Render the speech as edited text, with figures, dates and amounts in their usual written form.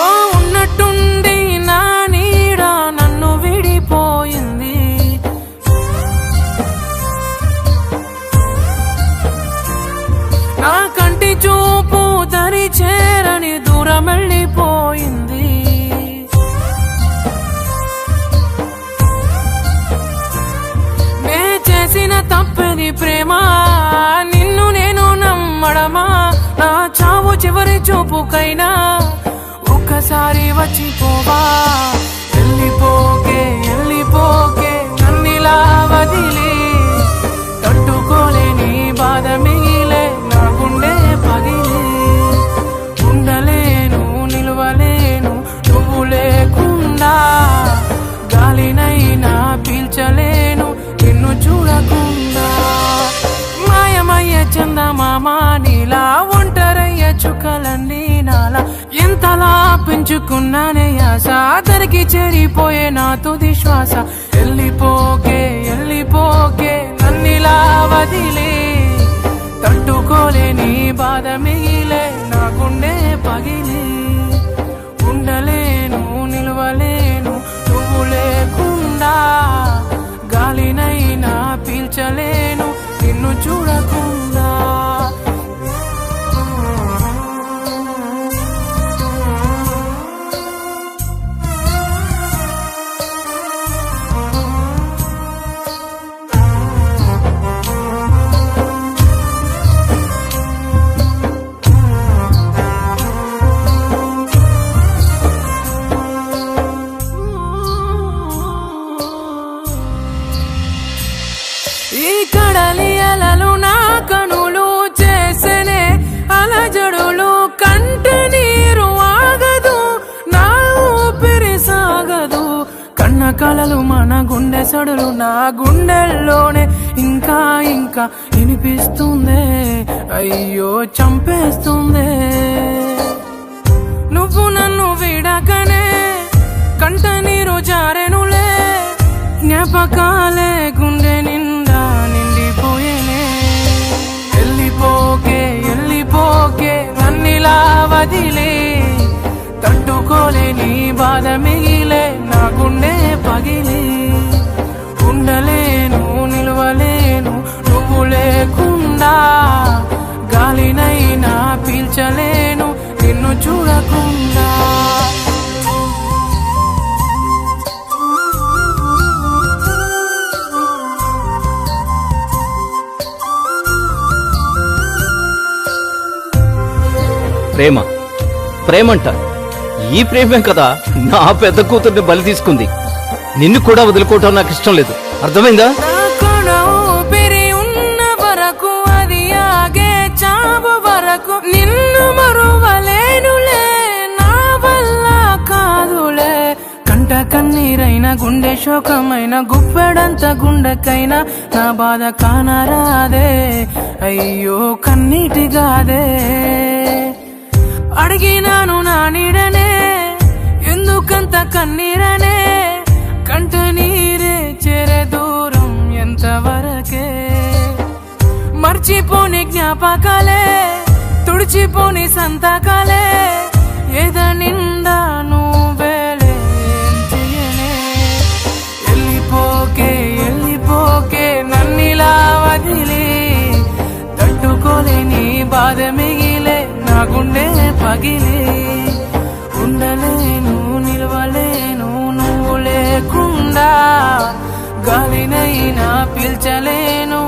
ఓ ఉన్నట్టుండి నా నీడ నన్ను విడిపోయింది. నా కంటి చూపు దరి చేరని దూరం వెళ్ళిపోయింది. నే చేసిన తప్పది ప్రేమ, నిన్ను నేను నమ్మడమా? నా చావు చివరి చూపుకైనా ఒక్కసారి వచ్చిపోవా. వెళ్ళిపోకే వెళ్ళిపోకే నన్నిలా వదిలి, తట్టుకోలేని బాధ మిగిలే నా గుండె పగిలి. ఉండలేను నిలవలేను నువ్వు లేకుండా, గాలినైనా పీల్చలేను నిన్ను చూడకుండా. మాయమయ్య చందమామ నీలా, ఒంటరయ్య చుక్కలన్నీ నాలా. ఎంతలా పెంచుకున్నానే ఆశ, దరికి చేరిపోయే నా తుది శ్వాస. వెళ్ళిపోకే వెళ్ళిపోకే నన్నిలా వదిలే, తట్టుకోలేని బాధ మిగిలే నా గుండె పగిలి. ఉండలేను నిలవలేను నువ్వు లేకుండా, గాలినైనా పీల్చలేను నిన్ను చూడకుండా. ఈ కడలి అలలు నా కనులు చేసనే అలజడులు, కంట నీరు ఆగదు నా ఊపిరి సాగదు. కన్న కలలు మన గుండె సడులు నా గుండెల్లోనే ఇంకా ఇంకా వినిపిస్తుందే, అయ్యో చంపేస్తుందే. నువ్వు నన్ను విడకనే కంట నీరు జారెనులే, జ్ఞాపకాలే గుండె నిండా నిండిపోయేనే. వెళ్ళిపోకే వెళ్ళిపోకే నన్నిలా వదిలే, తట్టుకోలేని బాధ మిగిలే నా గుండె పగిలి. ఉండలేను నిలవలేను నువ్వు లేకుండా, గాలినైనా పీల్చలేను నిన్ను చూడకుండా. ప్రేమ ప్రేమంట, ఈ ప్రేమే కదా నా పెద్ద కూతుర్ని బలి తీసుకుంది. నిన్ను కూడా వదులుకోవటం నాకు ఇష్టం లేదు, అర్థమైందా? ఉన్న వరకు అది ఆగే చావు వరకు నిన్ను మరువలేనులే, నా వల్ల కాదులే. కంట కన్నీరైన గుండె శోకమైన గుప్పెడంత గుండెకైనా నా బాధ కానరాదే, అయ్యో కన్నీటిగాదే. అడిగినాను నా నీడనే ఎందుకంత కన్నీరనే, కంట నీరే చేరే దూరం ఎంతవరకే. మర్చిపోని జ్ఞాపకాలే తుడిచిపోని సంతకాలే, ఏద నిండా నువ్వేలే చెయ్యనే. వెళ్ళిపోకే వెళ్ళిపోకే నన్నిలా వదిలి, తట్టుకోలేని బాధ మిగిలే నా గుండె పగిలి. ఉండలేను నిలవలేను నువ్వు లేకుండా, గాలినైనా పీల్చలేను